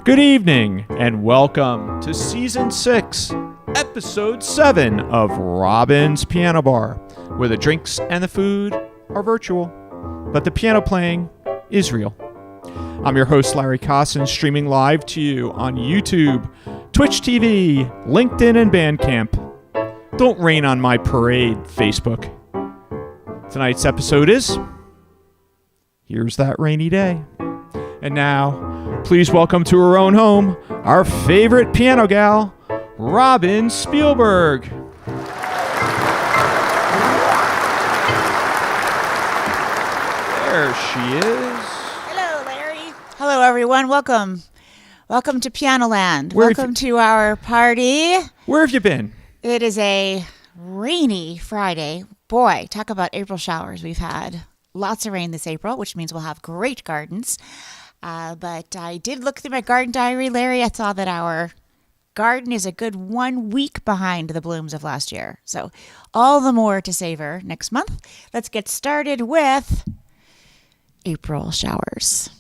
Good evening, and welcome to Season 6, Episode 7 of Robin's Piano Bar, where the drinks and the food are virtual, but the piano playing is real. I'm your host, Larry Kosson, streaming live to you on YouTube, Twitch TV, LinkedIn, and Bandcamp. Don't rain on my parade, Facebook. Tonight's episode is Here's That Rainy Day. And now, please welcome to her own home, our favorite piano gal, Robin Spielberg. There she is. Hello, Larry. Hello, everyone. Welcome. Welcome to Piano Land. Welcome to our party. Where have you been? It is a rainy Friday. Boy, talk about April showers. We've had lots of rain this April, which means we'll have great gardens. But I did look through my garden diary, Larry. I saw that our garden is a good 1 week behind the blooms of last year. So all the more to savor next month. Let's get started with April showers.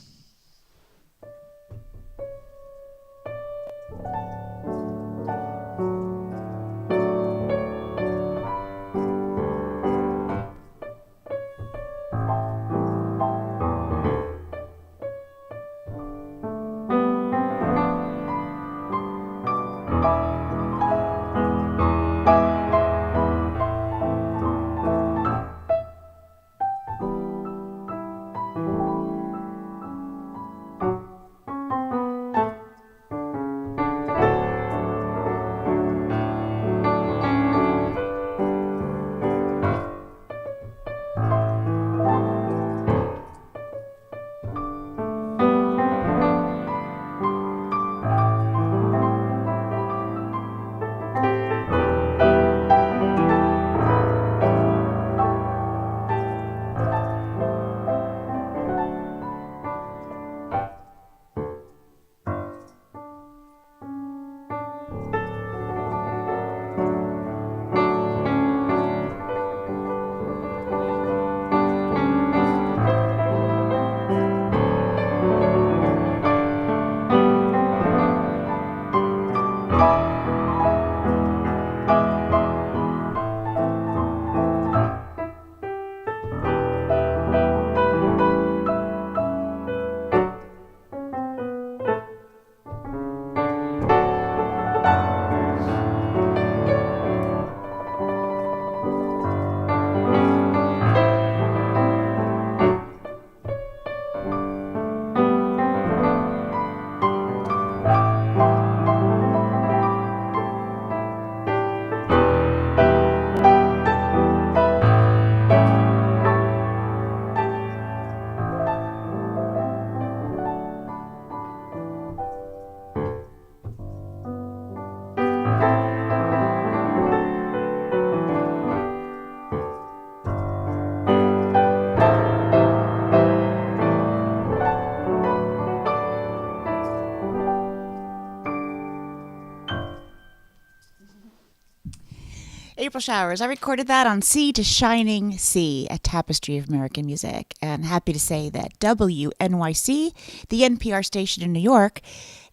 April Showers. I recorded that on Sea to Shining Sea, a tapestry of American music. And happy to say that WNYC, the NPR station in New York,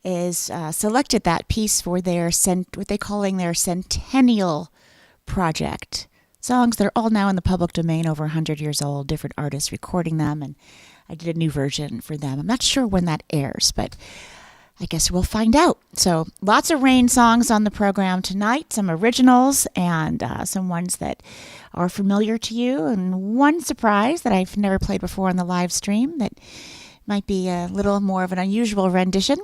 is selected that piece for their what they're calling their Centennial Project. Songs that are all now in the public domain, over 100 years old, different artists recording them. And I did a new version for them. I'm not sure when that airs, but I guess we'll find out. So lots of rain songs on the program tonight, some originals and some ones that are familiar to you, and one surprise that I've never played before on the live stream that might be a little more of an unusual rendition.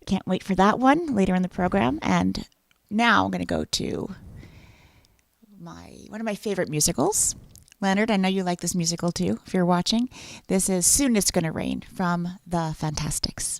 Can't wait for that one later in the program. And now I'm going to go to one of my favorite musicals. Leonard, I know you like this musical too, if you're watching. This is Soon It's Gonna Rain from the Fantastics.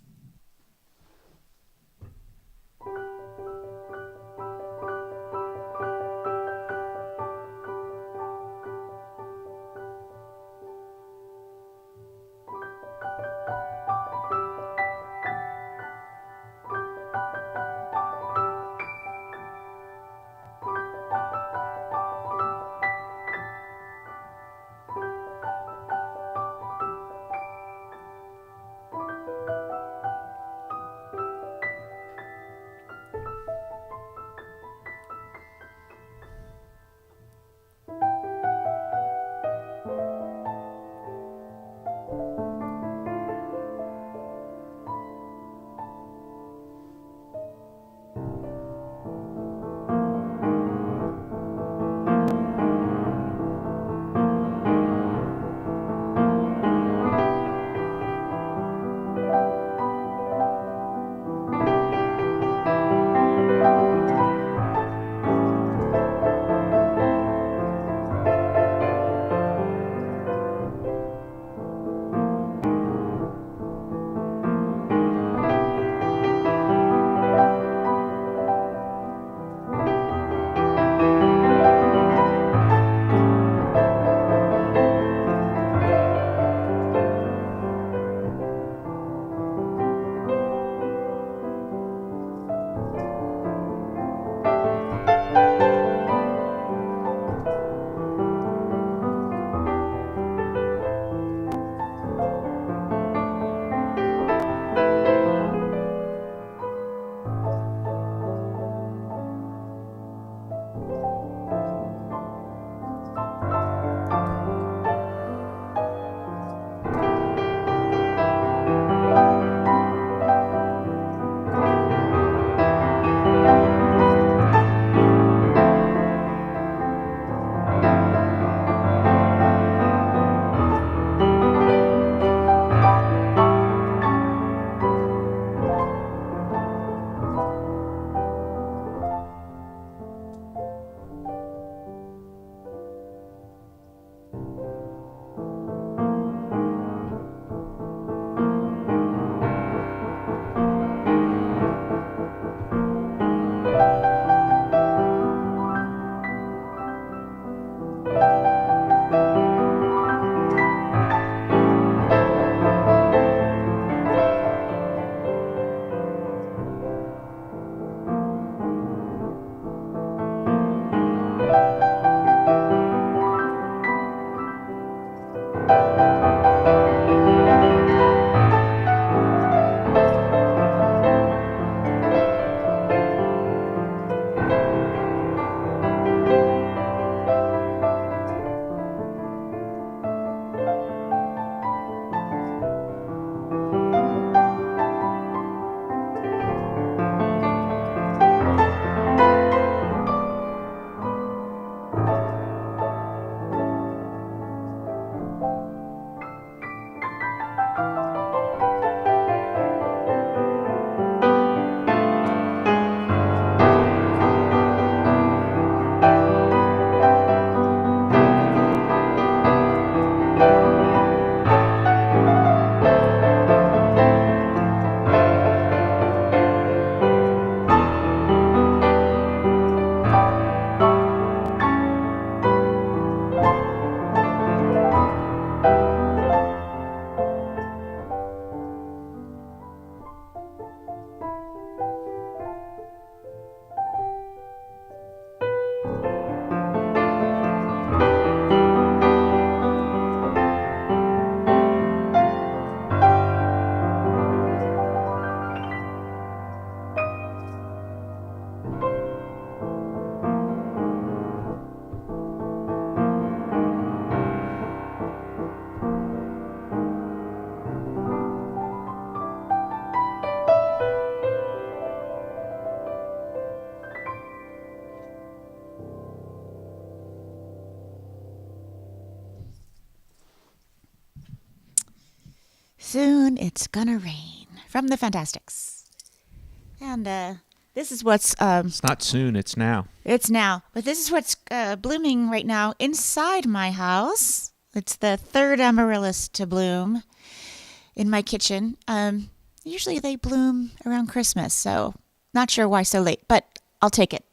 Soon it's gonna rain from the Fantastics. And this is what's It's not soon, it's now. it's now, but this is what's blooming right now inside my house. It's the third amaryllis to bloom in my kitchen. Usually they bloom around Christmas, so not sure why so late, but I'll take it.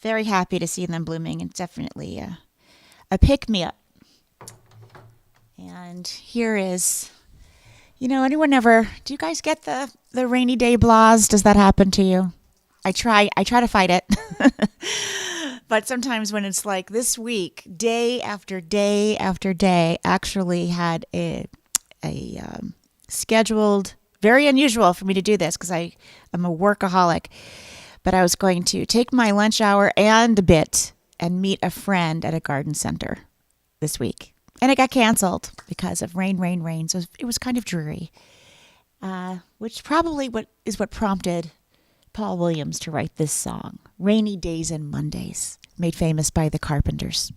Very happy to see them blooming. It's definitely a pick-me-up. And here is, anyone ever, do you guys get the rainy day blahs? Does that happen to you? I try to fight it. But sometimes when it's like this week, day after day after day, actually had a scheduled, very unusual for me to do this because I'm a workaholic, but I was going to take my lunch hour and a bit and meet a friend at a garden center this week. And it got canceled because of rain. So it was kind of dreary, which probably is what prompted Paul Williams to write this song, Rainy Days and Mondays, made famous by the Carpenters.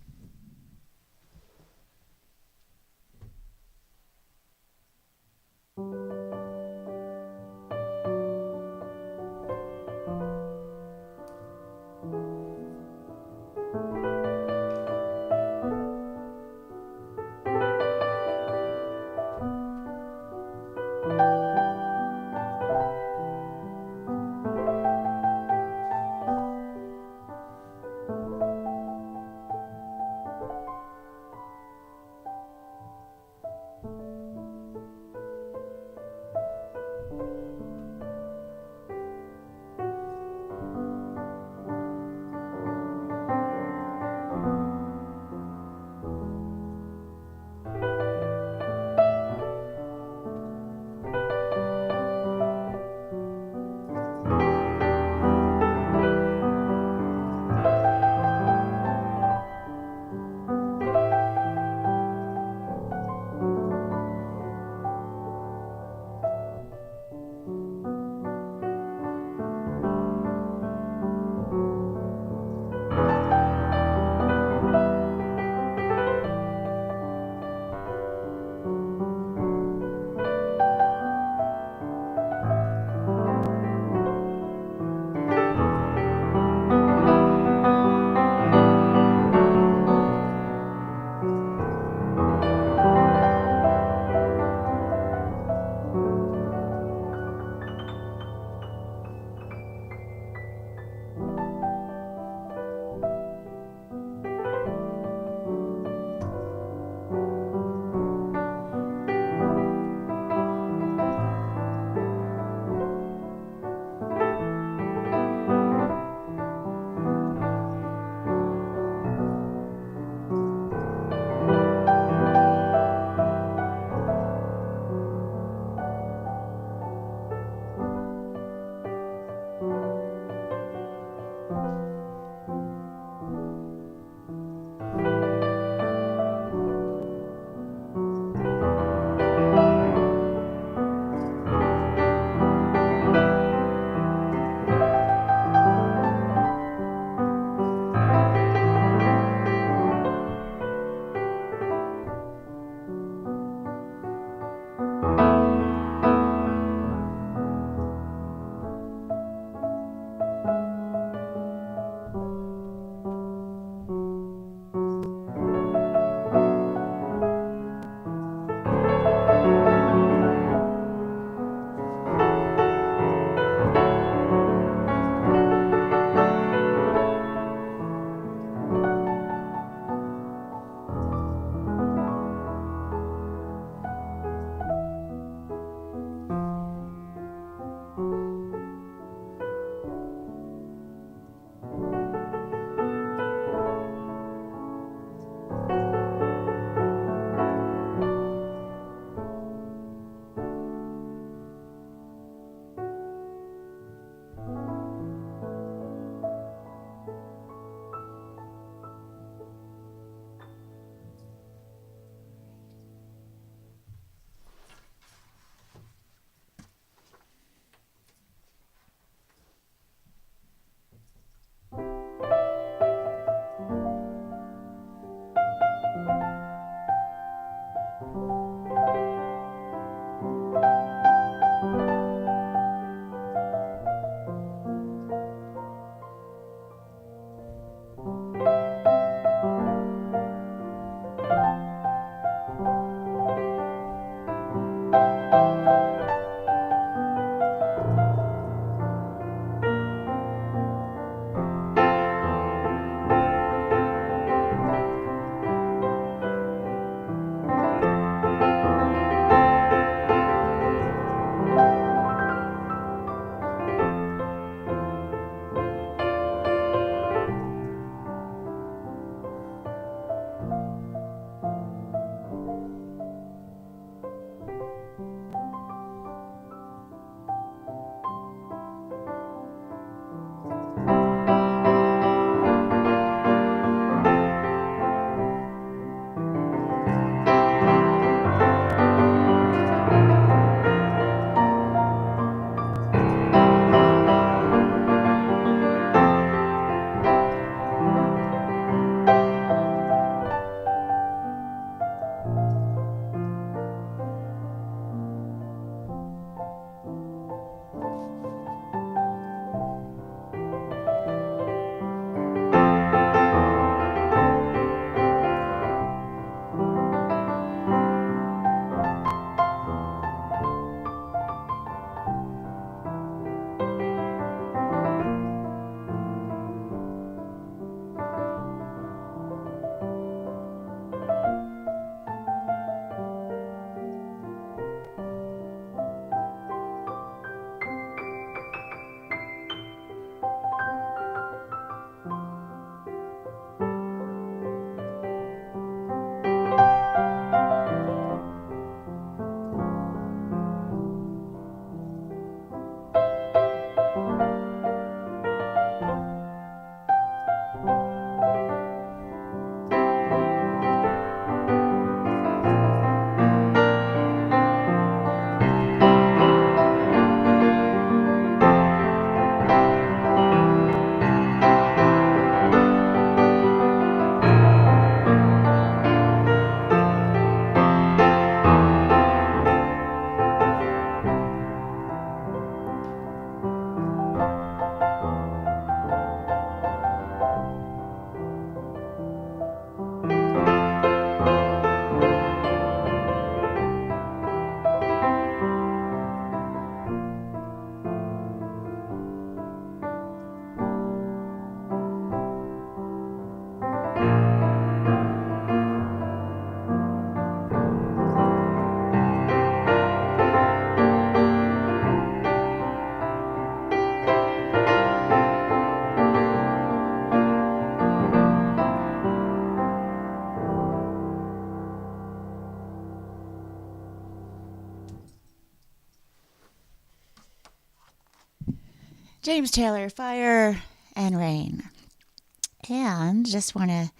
James Taylor, Fire and Rain. And just want to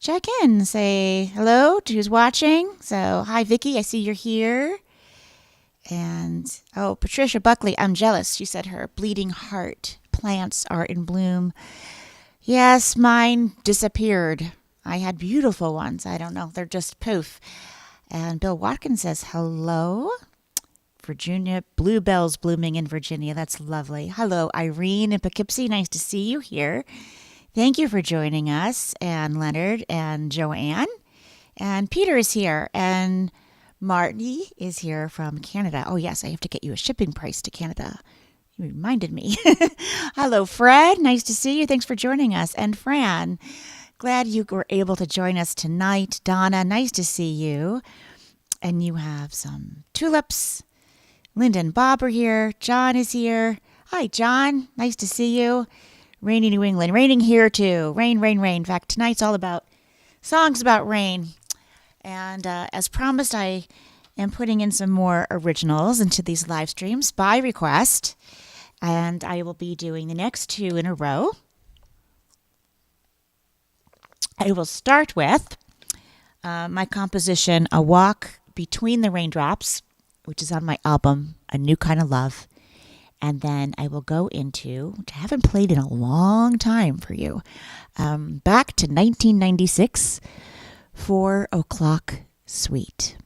check in, say hello to who's watching. So, hi, Vicky, I see you're here. And, Patricia Buckley, I'm jealous. She said her bleeding heart plants are in bloom. Yes, mine disappeared. I had beautiful ones. I don't know. They're just poof. And Bill Watkins says, hello. Virginia, bluebells blooming in Virginia. That's lovely. Hello, Irene in Poughkeepsie. Nice to see you here. Thank you for joining us. And Leonard and Joanne. And Peter is here. And Marty is here from Canada. Oh, yes, I have to get you a shipping price to Canada. You reminded me. Hello, Fred. Nice to see you. Thanks for joining us. And Fran, glad you were able to join us tonight. Donna, nice to see you. And you have some tulips. Linda and Bob are here. John is here. Hi, John. Nice to see you. Rainy New England. Raining here, too. Rain, rain, rain. In fact, tonight's all about songs about rain. And as promised, I am putting in some more originals into these live streams by request. And I will be doing the next two in a row. I will start with my composition, A Walk Between the Raindrops, which is on my album, A New Kind of Love. And then I will go into, which I haven't played in a long time for you, back to 1996, 4 O'Clock Suite.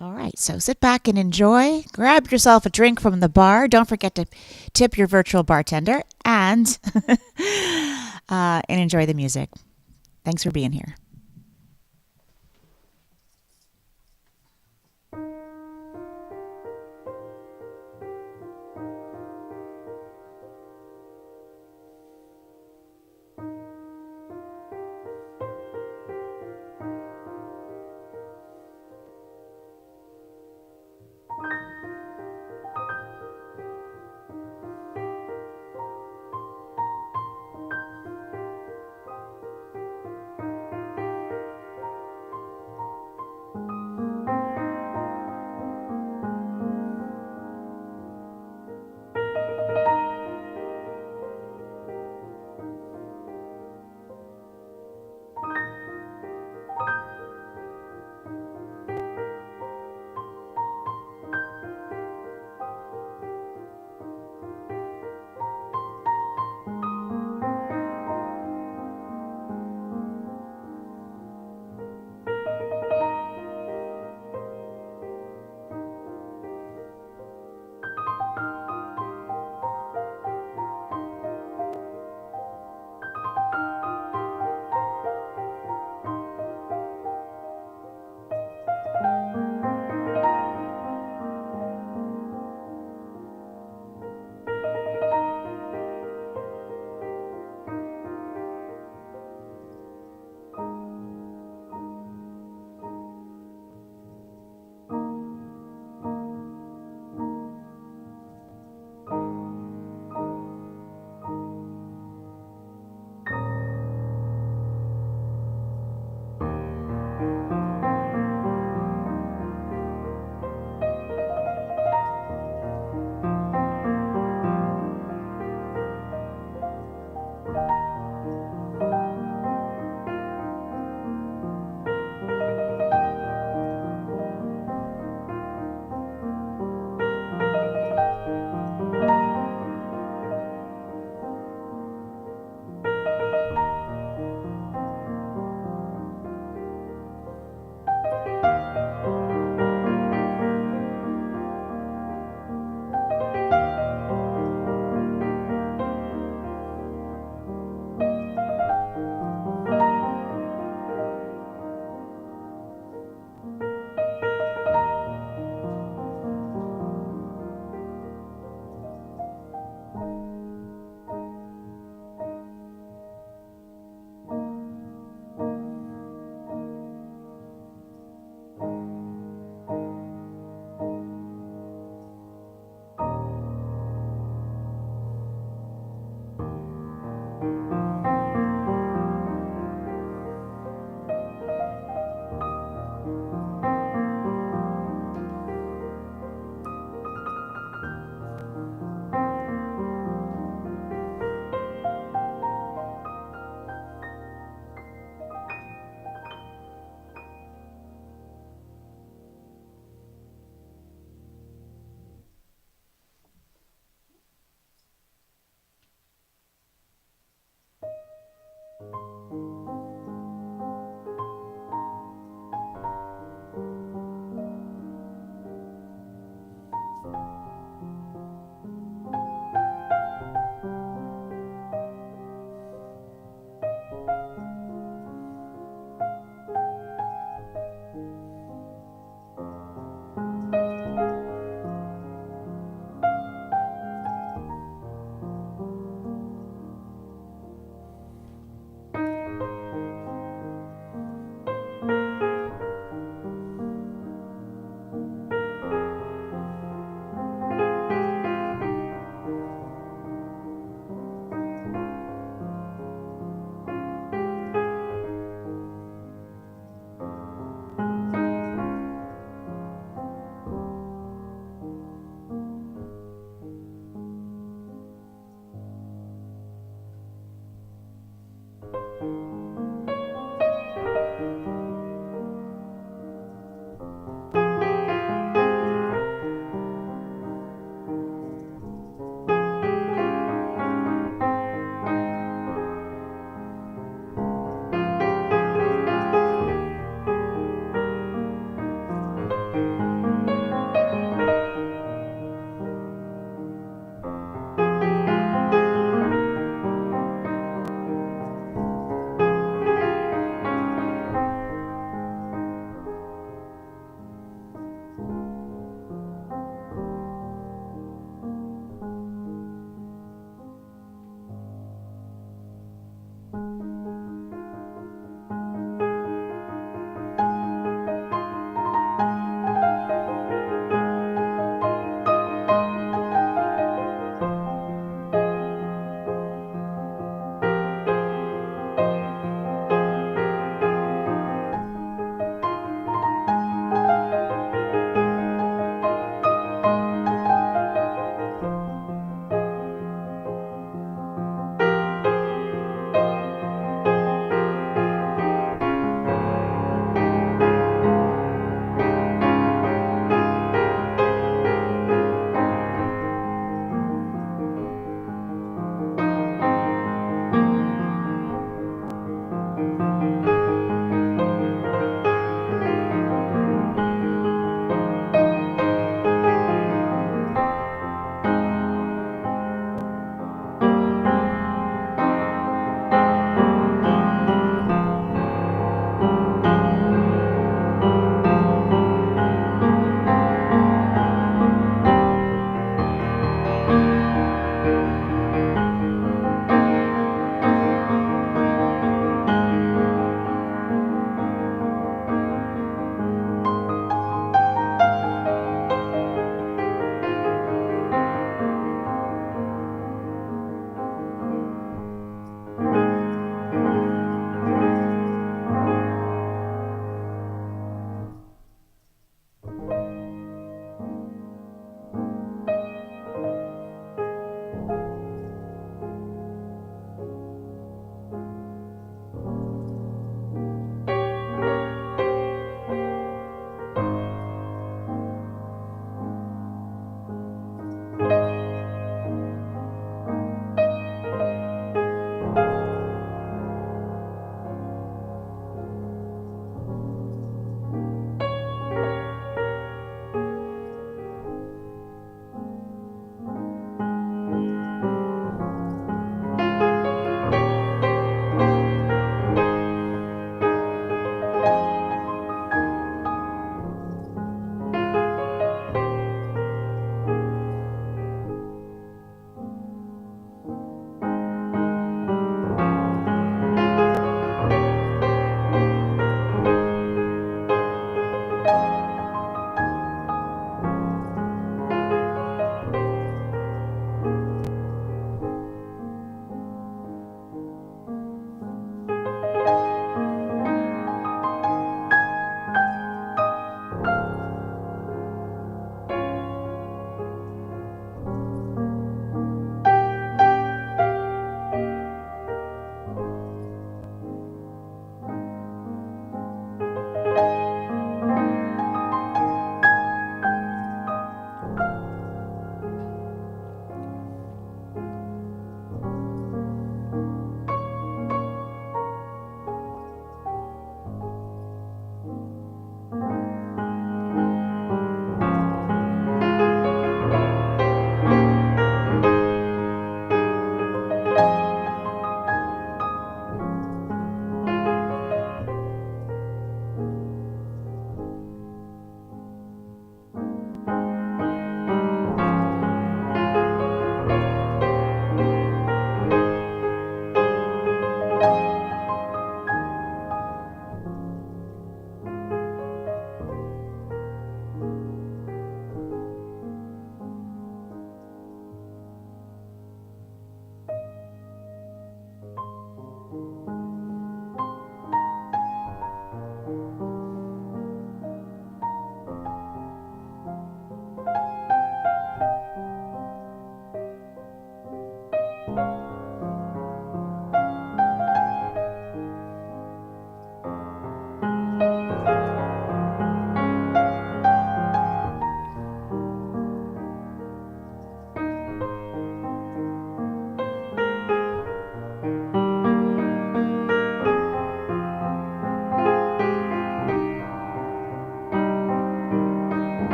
All right, so sit back and enjoy. Grab yourself a drink from the bar. Don't forget to tip your virtual bartender and, and enjoy the music. Thanks for being here.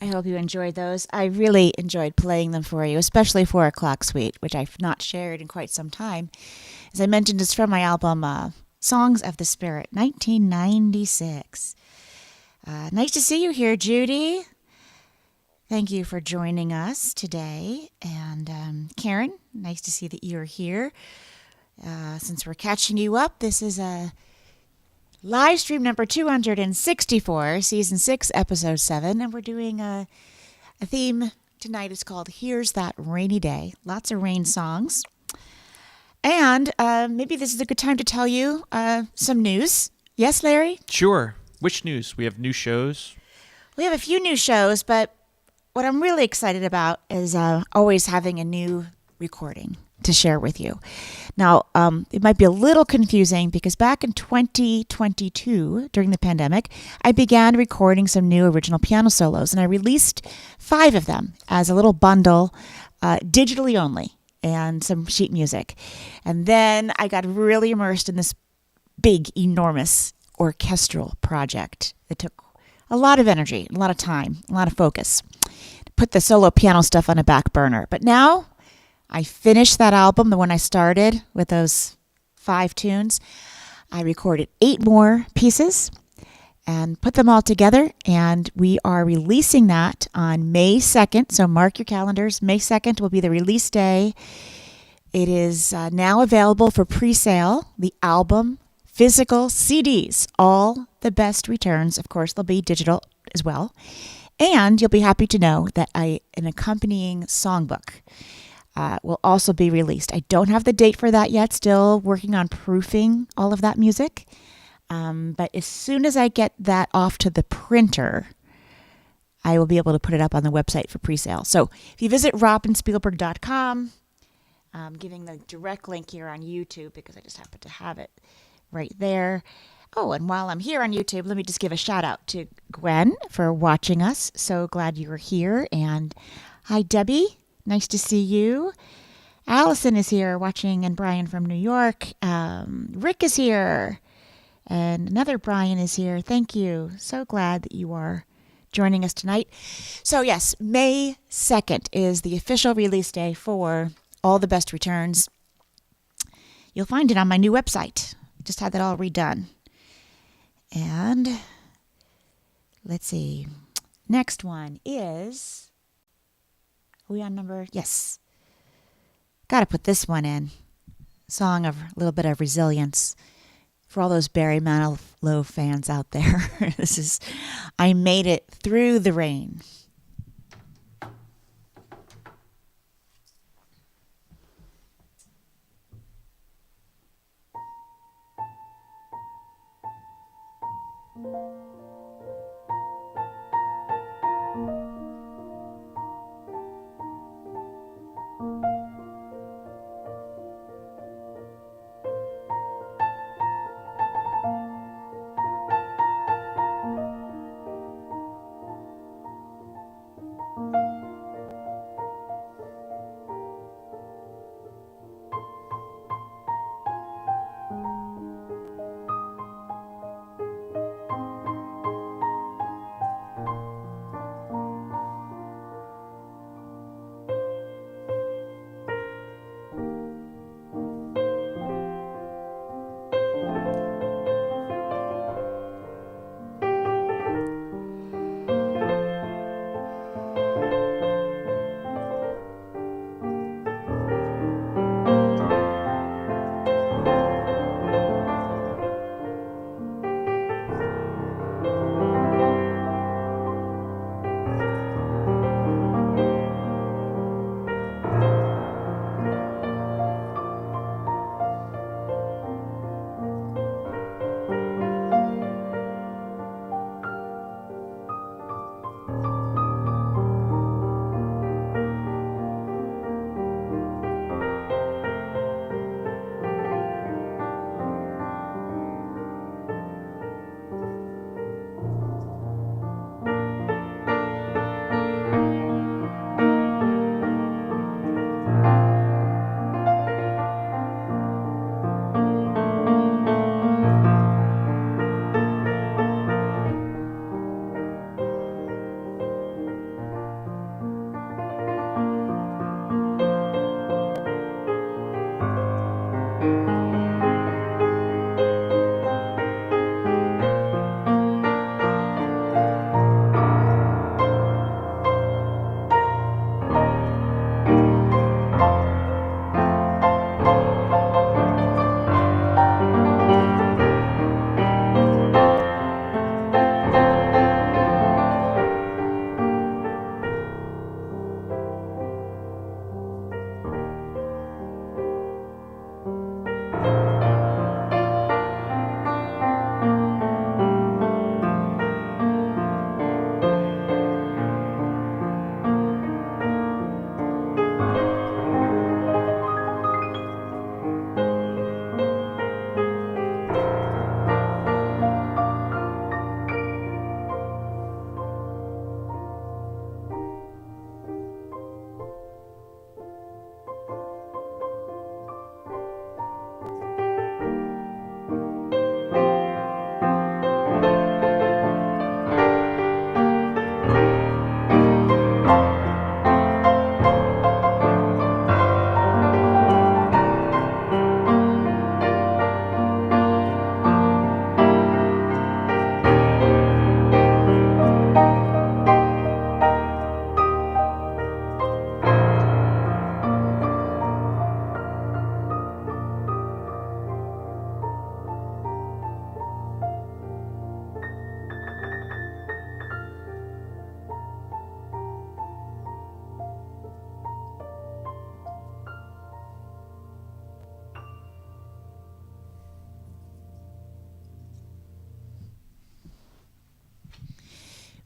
I hope you enjoyed those. I really enjoyed playing them for you, especially 4 O'Clock Suite, which I've not shared in quite some time. As I mentioned, it's from my album Songs of the Spirit, 1996. Nice to see you here, Judy. Thank you for joining us today. And Karen, nice to see that you're here. Since we're catching you up, this is a live stream number 264, season 6, episode 7, and we're doing a theme tonight. It's called Here's That Rainy Day. Lots of rain songs. And maybe this is a good time to tell you some news. Yes, Larry? Sure. Which news? We have new shows? We have a few new shows, but what I'm really excited about is always having a new recording to share with you. Now, it might be a little confusing because back in 2022, during the pandemic, I began recording some new original piano solos, and I released 5 of them as a little bundle, digitally only, and some sheet music. And then I got really immersed in this big, enormous orchestral project that took a lot of energy, a lot of time, a lot of focus. Put the solo piano stuff on a back burner. But now I finished that album, the one I started with those 5 tunes. I recorded 8 more pieces and put them all together, and we are releasing that on May 2nd. So mark your calendars. May 2nd will be the release day. It is now available for pre-sale, the album, physical CDs, all the best returns. Of course, they'll be digital as well. And you'll be happy to know that an accompanying songbook will also be released. I don't have the date for that yet. Still working on proofing all of that music. But as soon as I get that off to the printer, I will be able to put it up on the website for pre-sale. So if you visit robinspielberg.com, I'm giving the direct link here on YouTube because I just happen to have it right there. Oh, and while I'm here on YouTube, let me just give a shout out to Gwen for watching us. So glad you were here. And hi, Debbie. Nice to see you. Allison is here watching, and Brian from New York. Rick is here. And another Brian is here. Thank you. So glad that you are joining us tonight. So yes, May 2nd is the official release day for All the Best Returns. You'll find it on my new website. Just had that all redone. And let's see. Next one is, are we on number? Yes. Got to put this one in. Song of a little bit of resilience for all those Barry Manilow fans out there. This is I Made It Through the Rain.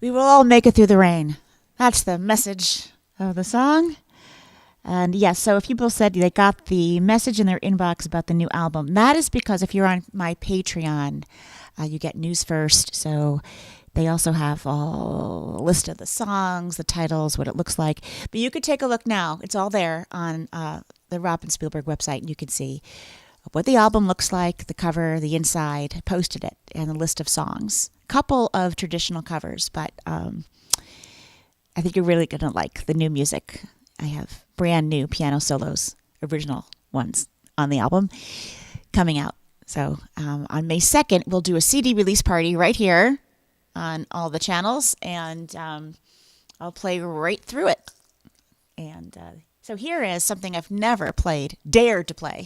We will all make it through the rain. That's the message of the song. And yes, so if people said they got the message in their inbox about the new album, that is because if you're on my Patreon, you get news first. So they also have a list of the songs, the titles, what it looks like. But you could take a look now. It's all there on the Robin Spielberg website, and you can see what the album looks like, the cover, the inside. I posted it, and a list of songs. Couple of traditional covers, but I think you're really going to like the new music. I have brand new piano solos, original ones on the album coming out. So on May 2nd, we'll do a CD release party right here on all the channels, and I'll play right through it. And so here is something I've never dared to play,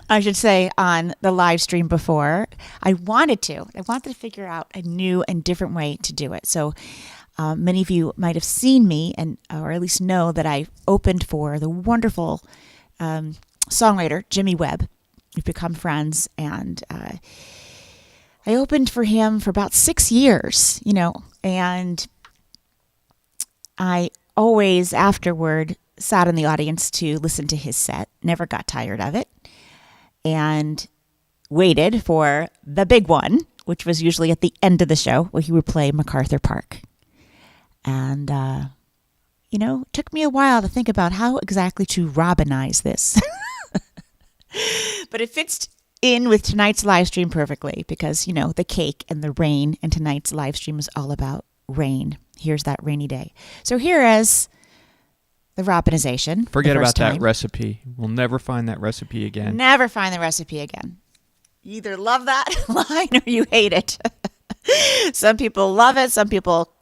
I should say, on the live stream before. I wanted to figure out a new and different way to do it. So many of you might have seen me, or at least know that I opened for the wonderful songwriter Jimmy Webb. We've become friends, and I opened for him for about 6 years, and I always afterward sat in the audience to listen to his set, never got tired of it, and waited for the big one, which was usually at the end of the show, where he would play MacArthur Park. And, it took me a while to think about how exactly to Robinize this. But it fits in with tonight's live stream perfectly because, the cake and the rain, and tonight's live stream is all about rain. Here's that rainy day. So here is the Robinization. Forget about that recipe. We'll never find that recipe again. Never find the recipe again. You either love that line or you hate it. Some people love it. Some people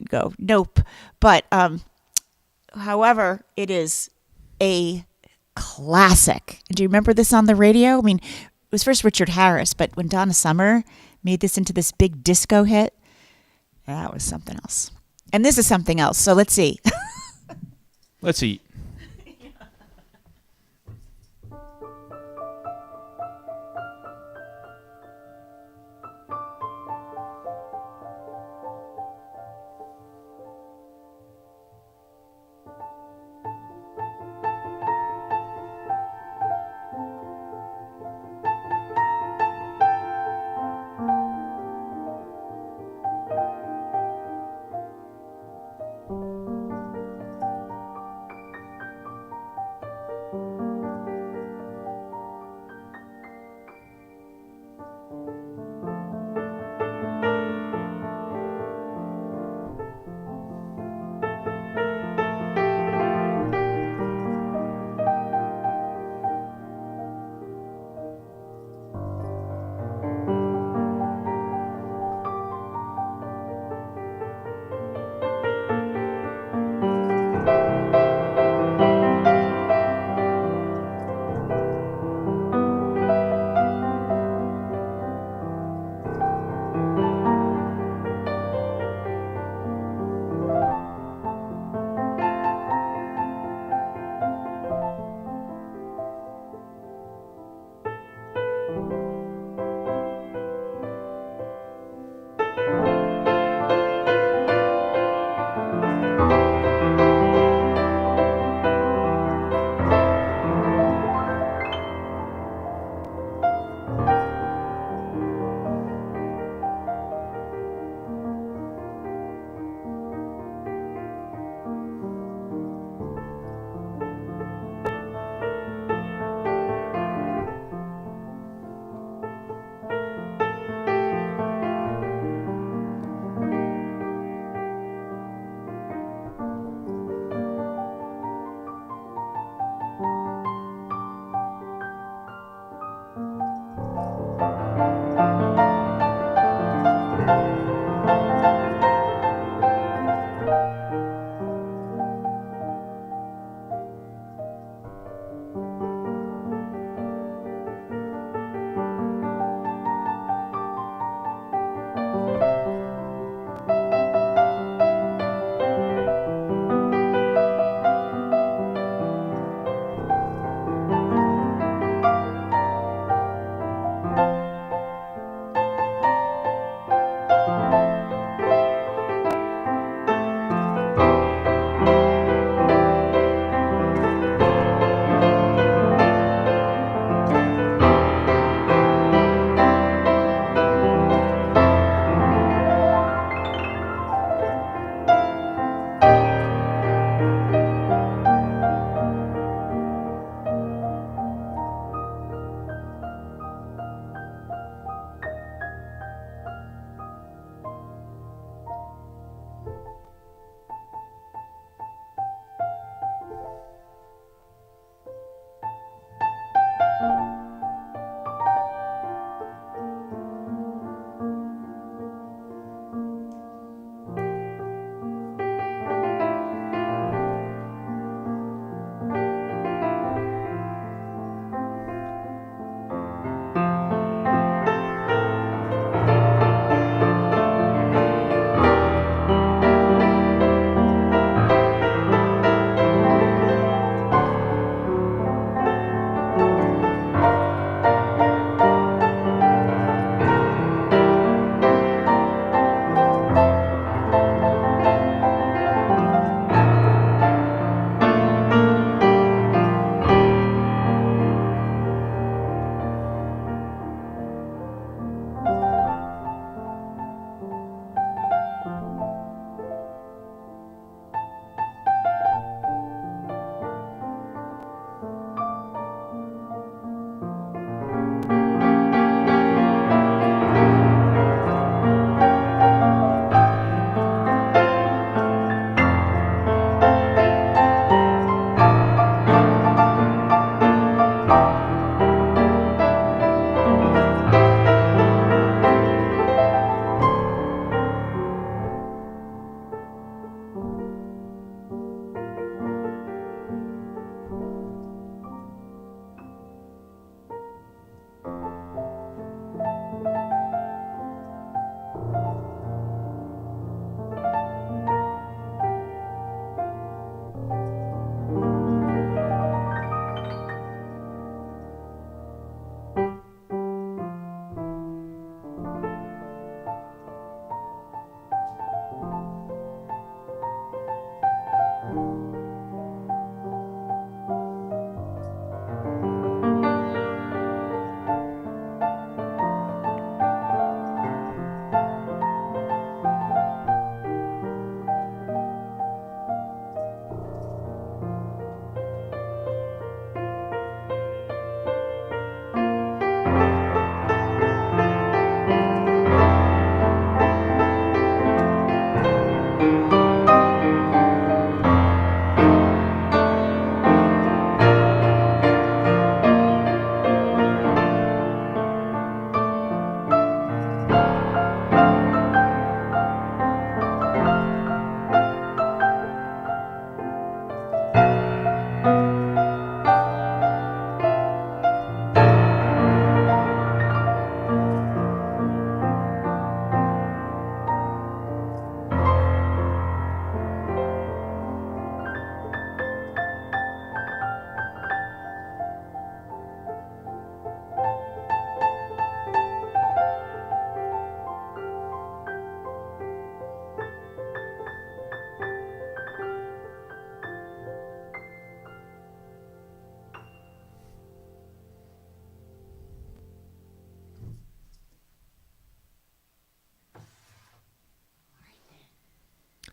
go, nope. But however, it is a classic. Do you remember this on the radio? I mean, it was first Richard Harris, but when Donna Summer made this into this big disco hit, that was something else. And this is something else. So let's see. Let's eat.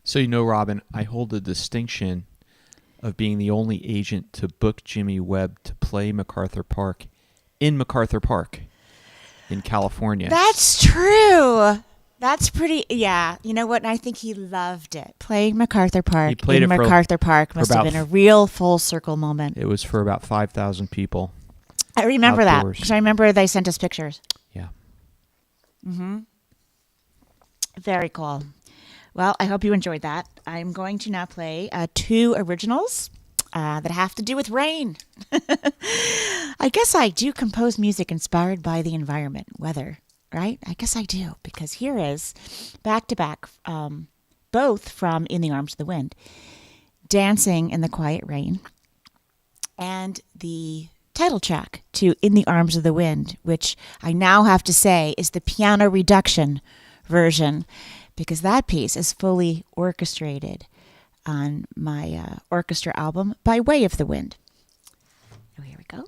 So, Robin, I hold the distinction of being the only agent to book Jimmy Webb to play MacArthur Park in MacArthur Park in California. That's true. That's pretty, yeah. You know what? I think he loved it. Playing MacArthur Park He played in it for- MacArthur Park must have about been a real full circle moment. It was for about 5,000 people. I remember that outdoors. because I remember they sent us pictures. Yeah. Very cool. Well, I hope you enjoyed that. I'm going to now play 2 originals that have to do with rain. I guess I do compose music inspired by the environment, weather, right? I guess I do, because here is back to back, both from In the Arms of the Wind, Dancing in the Quiet Rain, and the title track to In the Arms of the Wind, which I now have to say is the piano reduction version, because that piece is fully orchestrated on my orchestra album By Way of the Wind. Oh, here we go.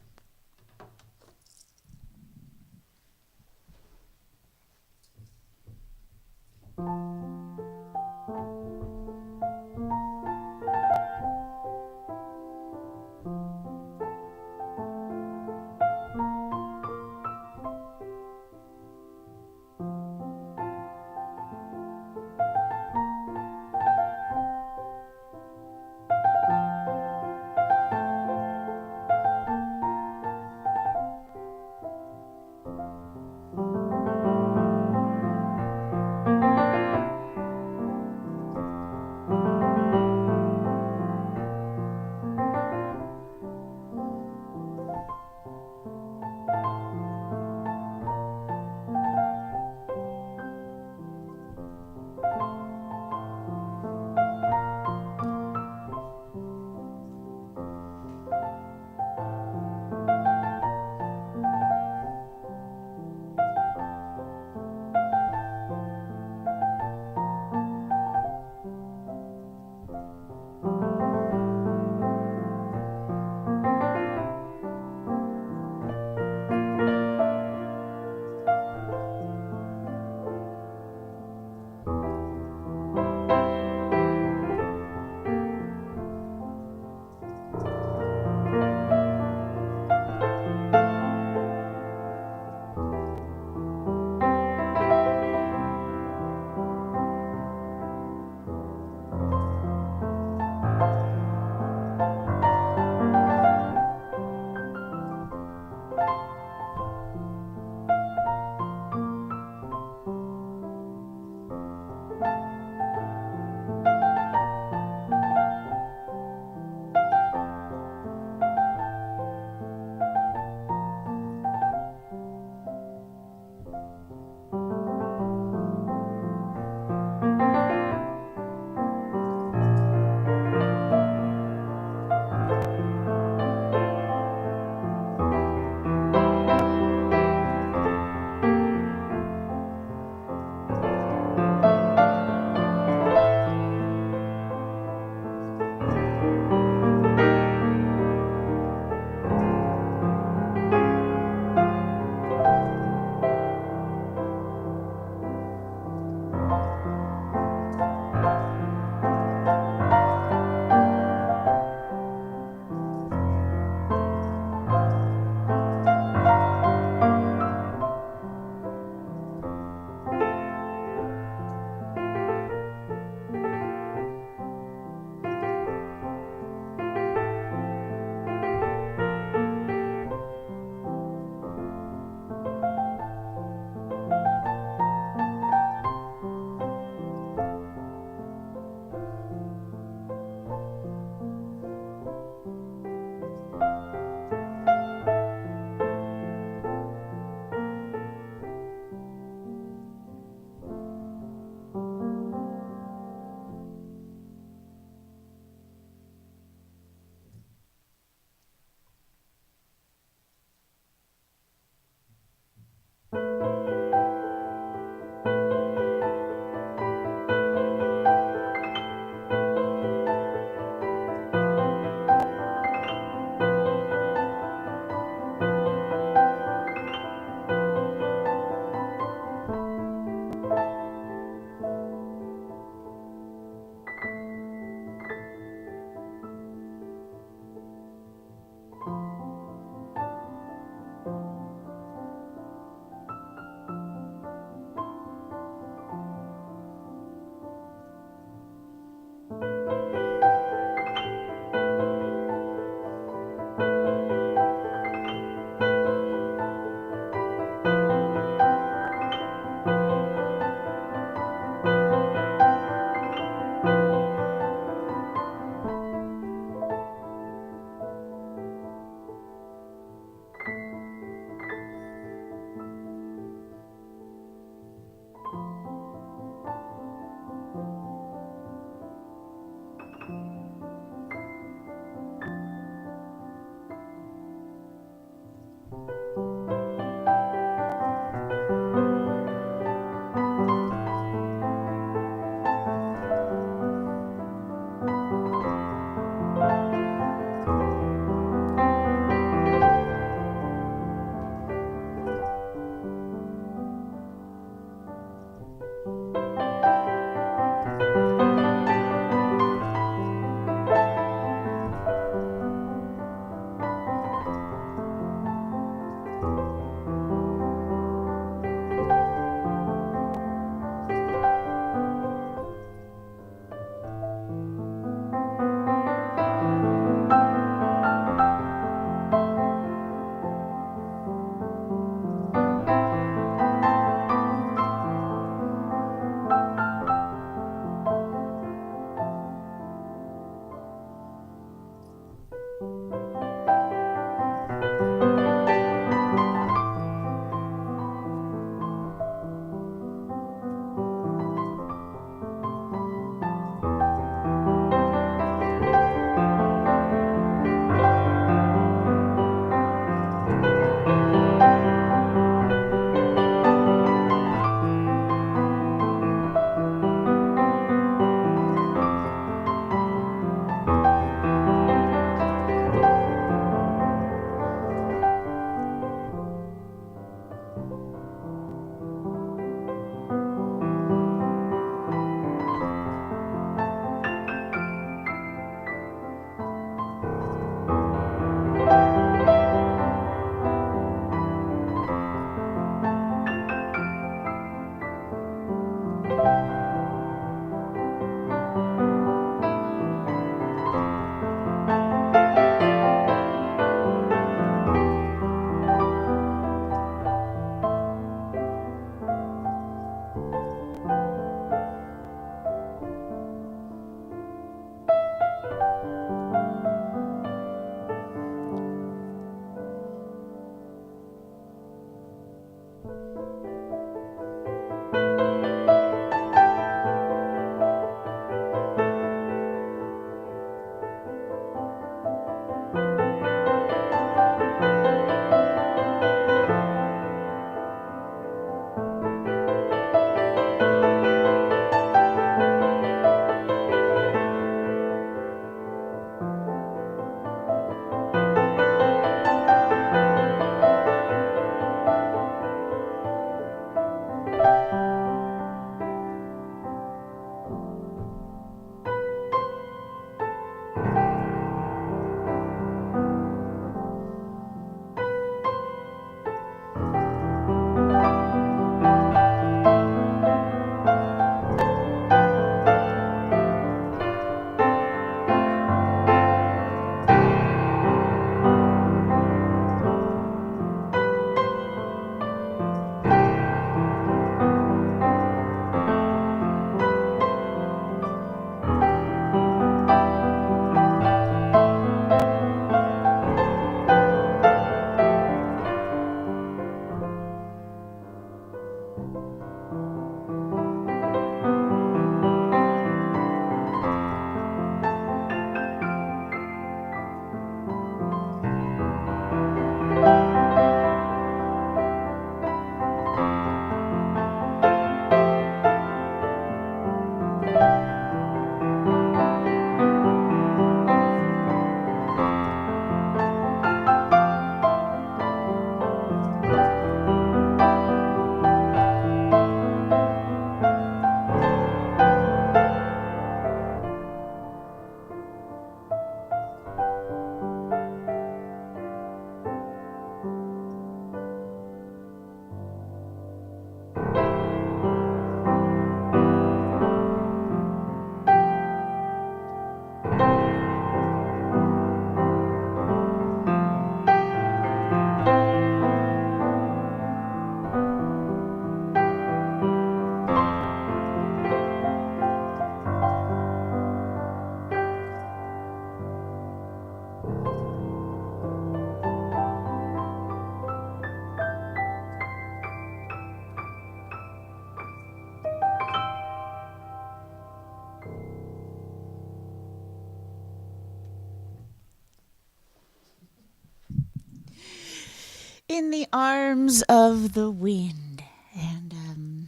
In the arms of the wind. And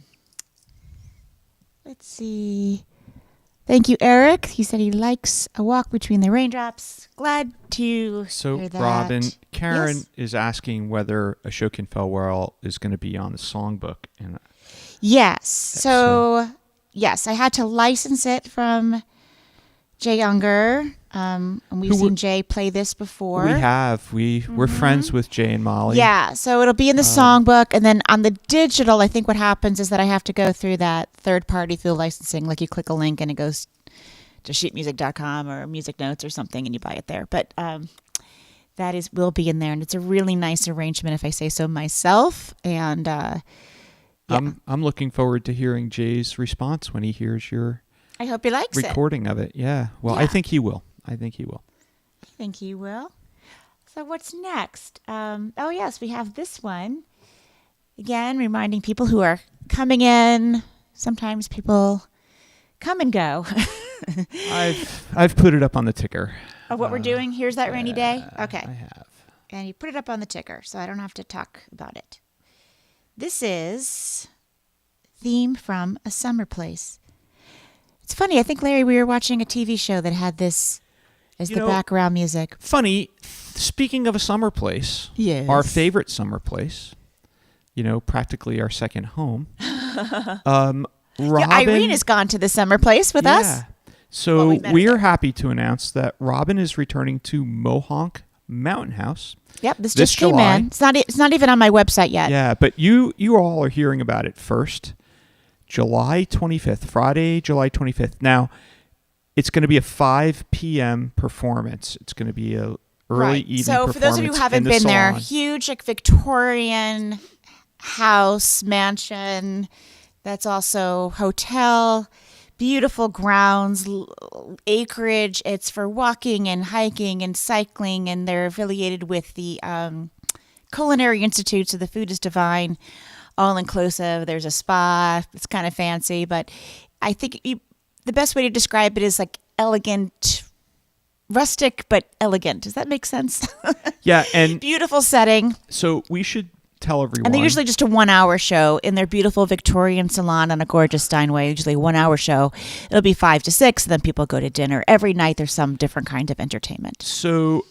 let's see. Thank you, Eric. He said he likes a walk between the raindrops. Glad to hear that. Robin, Karen Yes? is asking whether Ashokan Fellwell is going to be on the songbook. And Yes. So, yes, I had to license it from Jay Unger. And we've seen Jay play this before. we have. We're friends with Jay and Molly. Yeah, so it'll be in the songbook, and then on the digital, I think what happens is that I have to go through that third party through licensing. Like you click a link and it goes to sheetmusic.com or Music Notes or something, and you buy it there. But will be in there, and it's a really nice arrangement, if I say so myself. And yeah. I'm looking forward to hearing Jay's response when he hears your I hope he likes recording of it. Yeah. Well, Yeah. I think he will. I think he will. I think he will. So what's next? Oh, yes, we have this one. Again, reminding people who are coming in. Sometimes people come and go. I've put it up on the ticker. Of what we're doing? Here's that rainy day? Okay. I have. And you put it up on the ticker, so I don't have to talk about it. This is theme from A Summer Place. It's funny. I think, Larry, we were watching a TV show that had this as the background music. Funny, speaking of a summer place, Yes. our favorite summer place, practically our second home. Robin, Yeah, Irene has gone to the summer place with us. So we met we her are happy to announce that Robin is returning to Mohonk Mountain House. Yep, this This just came July. in. It's not even on my website yet. Yeah, but you all are hearing about it first. July 25th, Friday, July 25th. Now, it's going to be a 5 p.m. performance. It's going to be a early evening So performance. for those of you who haven't in the been there, salon. huge Victorian house, mansion, that's also hotel, beautiful grounds, acreage. It's for walking and hiking and cycling, and they're affiliated with the Culinary Institute, so the food is divine, all inclusive. There's a spa. It's kind of fancy, but I think the best way to describe it is like elegant, rustic, but elegant. Does that make sense? Yeah, and Beautiful setting. so we should tell everyone. And they're usually just a 1 hour show in their beautiful Victorian salon on a gorgeous Steinway, usually a 1 hour show. It'll be 5 to 6, and then people go to dinner. Every night there's some different kind of entertainment. So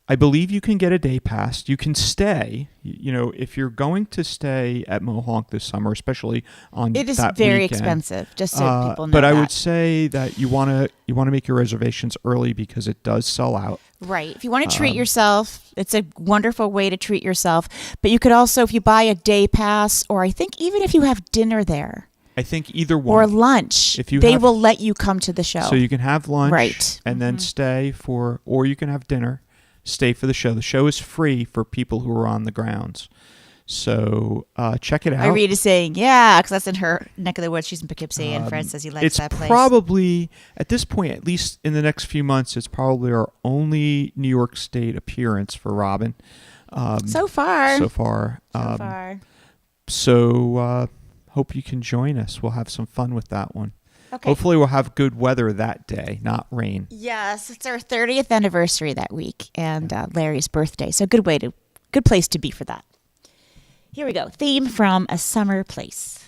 I believe you can get a day pass. You can stay. If you're going to stay at Mohonk this summer, especially on It is that very weekend, expensive, just so people know but that. I would say that you want to make your reservations early because it does sell out. Right. If you want to treat yourself, it's a wonderful way to treat yourself. But you could also, if you buy a day pass, or I think even if you have dinner there I think either one. or lunch, If you they have- will let you come to the show. So you can have lunch, Right. and then stay or you can have dinner, stay for the show. The show is free for people who are on the grounds. So check it out. Irene is saying, yeah, because that's in her neck of the woods. She's in Poughkeepsie, and Fred says he likes that place. It's probably, at this point, at least in the next few months, it's probably our only New York State appearance for Robin. So far. So far. So far. So hope you can join us. We'll have some fun with that one. Okay. Hopefully we'll have good weather that day, not rain. Yes, it's our 30th anniversary that week, and Larry's birthday. So good place to be for that. Here we go. Theme from A Summer Place.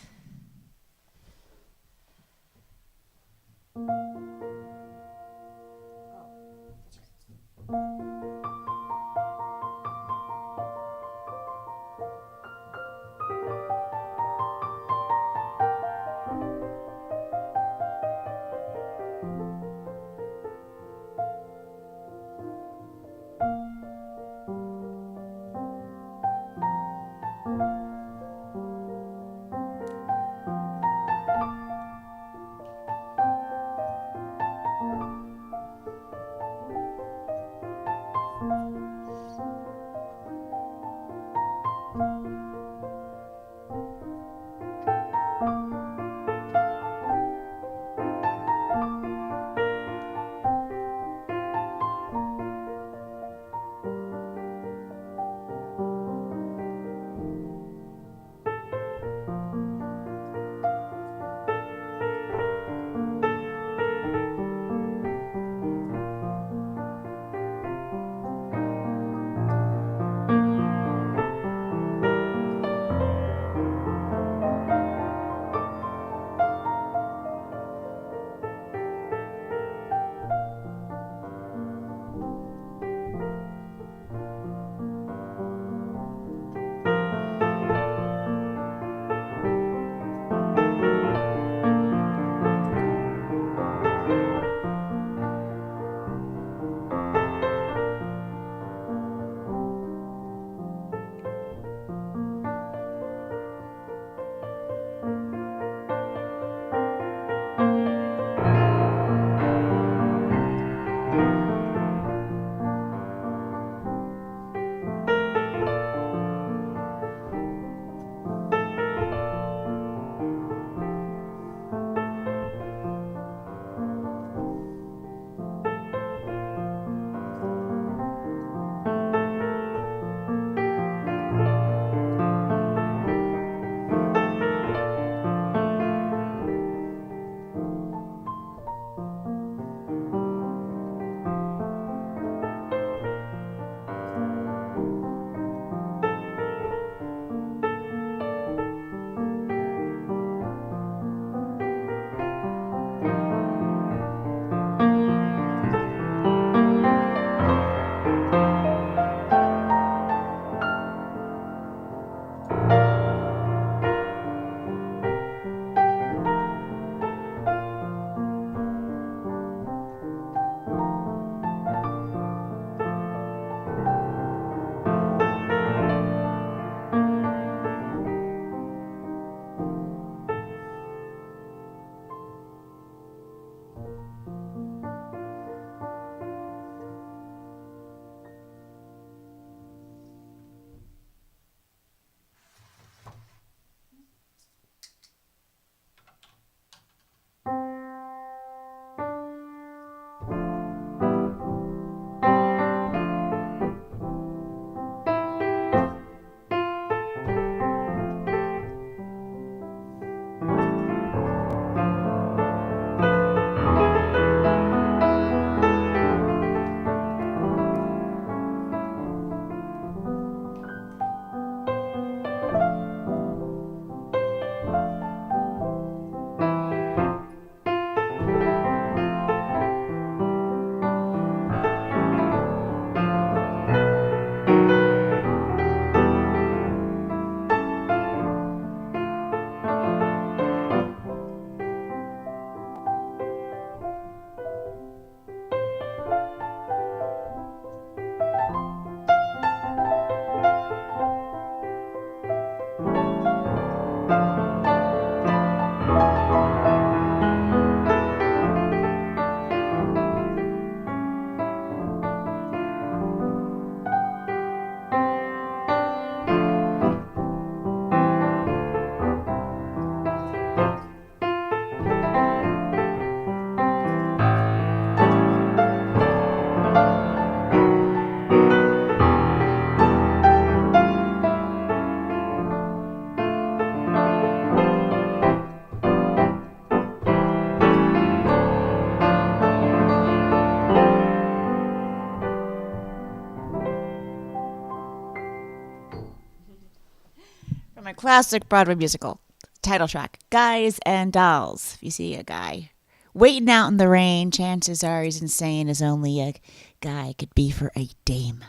From a classic Broadway musical. Title track, Guys and Dolls. If you see a guy waiting out in the rain, chances are he's insane as only a guy could be for a dame.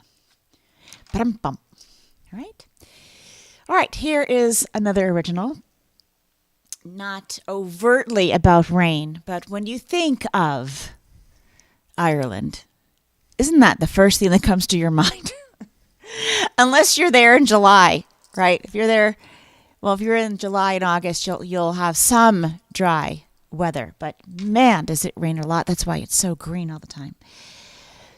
Ba-dum-bum. All right. All right, here is another original. Not overtly about rain, but when you think of Ireland, isn't that the first thing that comes to your mind? Unless you're there in July, right? If you're there, well, if you're in July and August, you'll have some dry weather. But man, does it rain a lot. That's why it's so green all the time.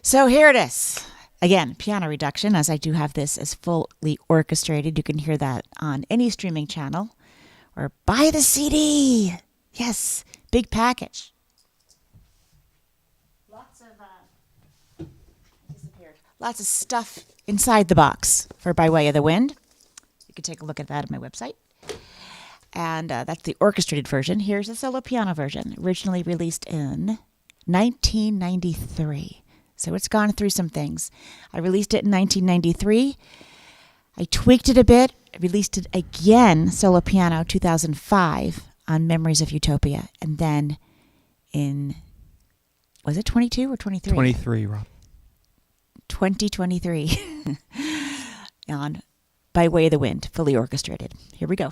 So here it is. Again, piano reduction, as I do have this as fully orchestrated. You can hear that on any streaming channel or buy the CD. Yes, big package. Lots of stuff inside the box for By Way of the Wind. You can take a look at that on my website. And that's the orchestrated version. Here's the solo piano version, originally released in 1993. So it's gone through some things. I released it in 1993. I tweaked it a bit. I released it again, solo piano, 2005 on Memories of Utopia. And then in, was it 22 or 23? 23, Rob. 2023 on By Way of the Wind, fully orchestrated. Here we go.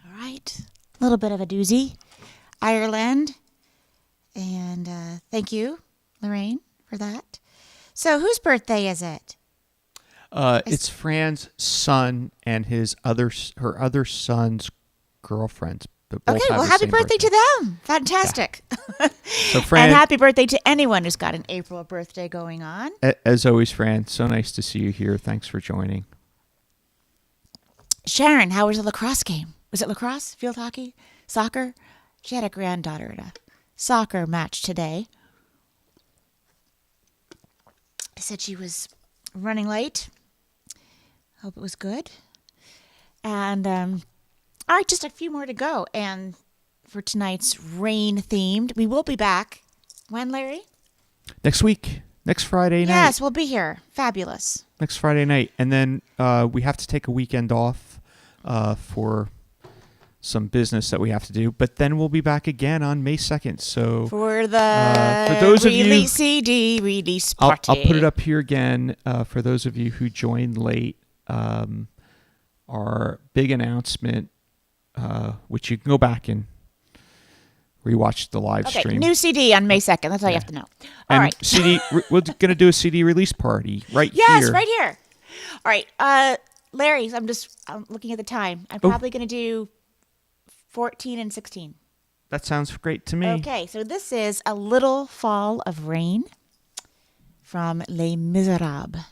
All right. A little bit of a doozy. Ireland. And thank you, Lorraine, for that. So whose birthday is it? It's Fran's son and her other son's girlfriends. Okay, well, happy birthday to them. Fantastic. Yeah. So Fran, and happy birthday to anyone who's got an April birthday going on. As always, Fran, so nice to see you here. Thanks for joining. Sharon, how was the lacrosse game? Was it lacrosse, field hockey, soccer? She had a granddaughter at a soccer match today. I said she was running late. Hope it was good. And all right, just a few more to go. And for tonight's rain themed, we will be back. When, Larry? Next week. Next Friday night. Yes, we'll be here. Fabulous. Next Friday night. And then we have to take a weekend off for some business that we have to do. But then we'll be back again on May 2nd. So for those release CD release party. I'll put it up here again for those of you who joined late. Our big announcement, which you can go back and rewatch the live stream. New CD on May 2nd. That's all you have to know. All right. CD, we're going to do a CD release party here. Yes, right here. All right. Larry, I'm looking at the time. I'm probably going to do 14 and 16. That sounds great to me. Okay, so this is A Little Fall of Rain from Les Miserables.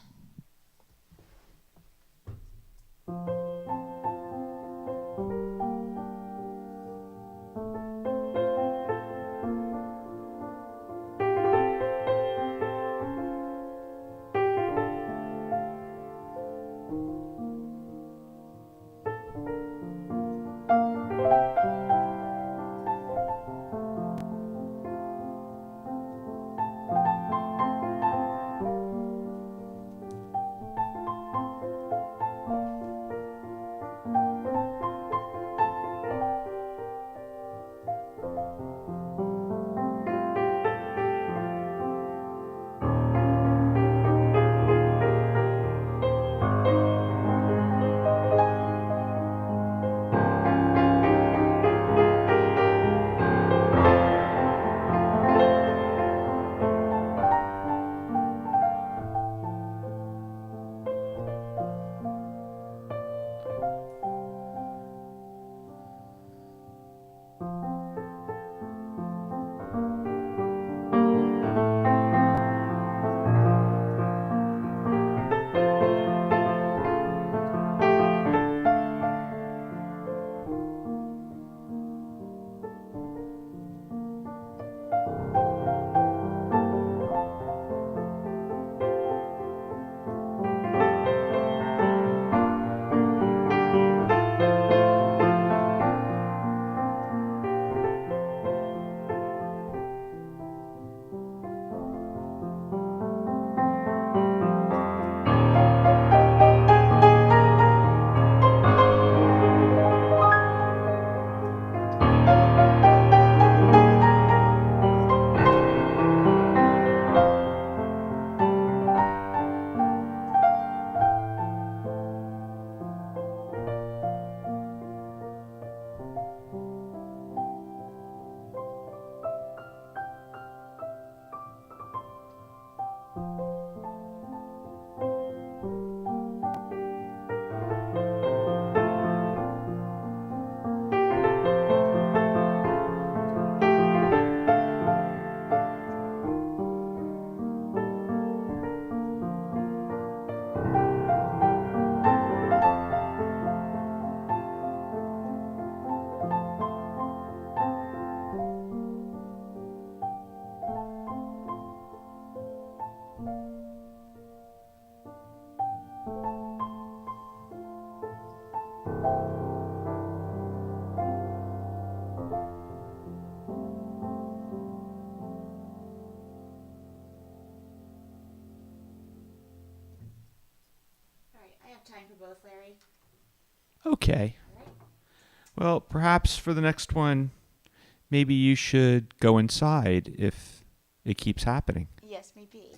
have time for both, Larry. Okay. Well, perhaps for the next one, maybe you should go inside if it keeps happening. Yes, maybe.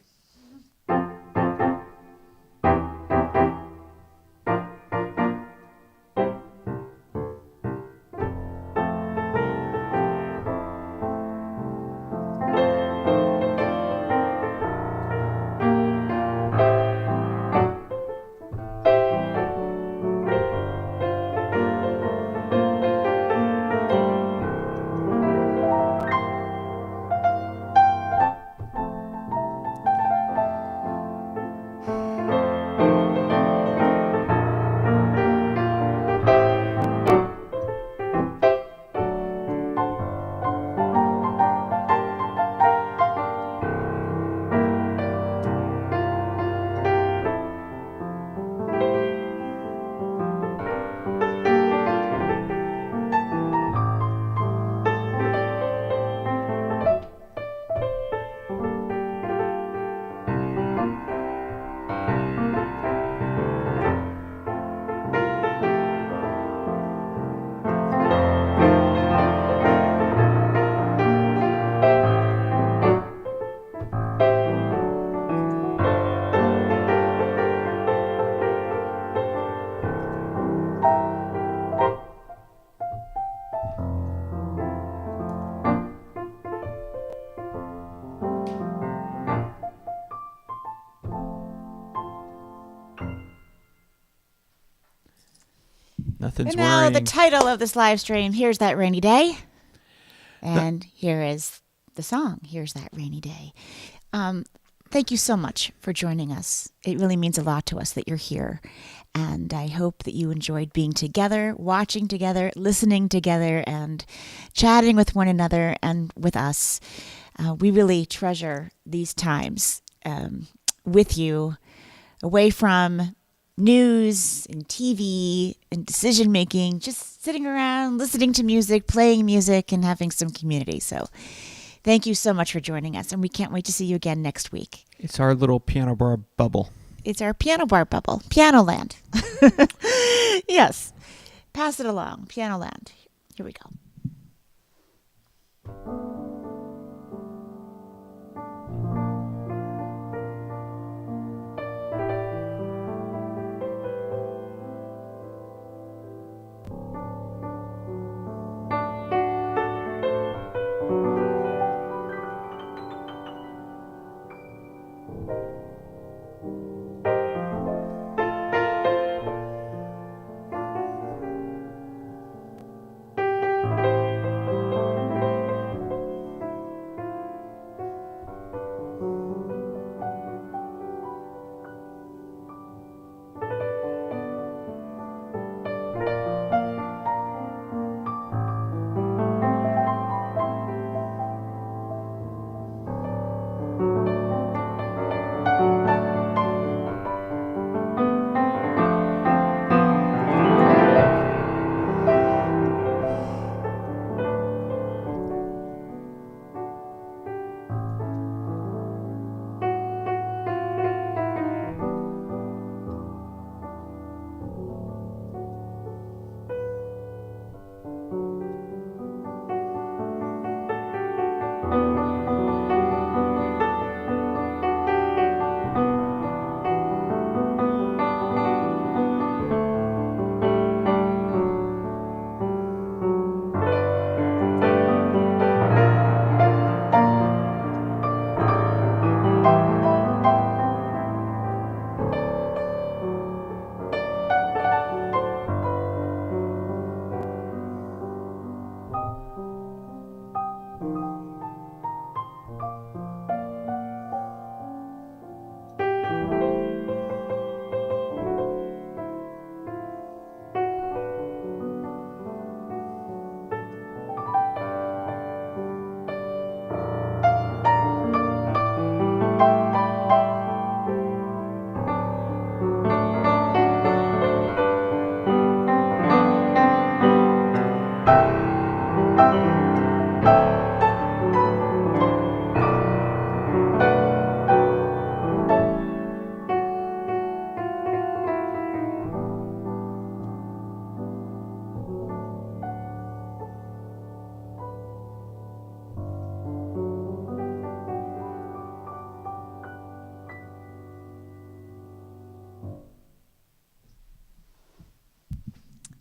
Nothing's And now the worrying. title of this live stream, Here's That Rainy Day. And here is the song, Here's That Rainy Day. Thank you so much for joining us. It really means a lot to us that you're here. And I hope that you enjoyed being together, watching together, listening together, and chatting with one another and with us. We really treasure these times with you, away from news and TV and decision making, just sitting around, listening to music, playing music, and having some community. So thank you so much for joining us, and we can't wait to see you again next week. It's our little piano bar bubble. It's our piano bar bubble, Piano Land. Yes, pass it along, Piano Land. Here we go.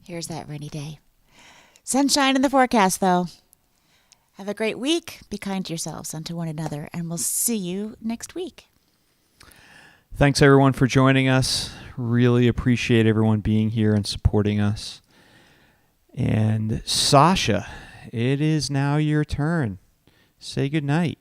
Here's that rainy day. Sunshine in the forecast, though. Have a great week. Be kind to yourselves and to one another, and we'll see you next week. Thanks, everyone, for joining us. Really appreciate everyone being here and supporting us. And Sasha, it is now your turn. Say goodnight.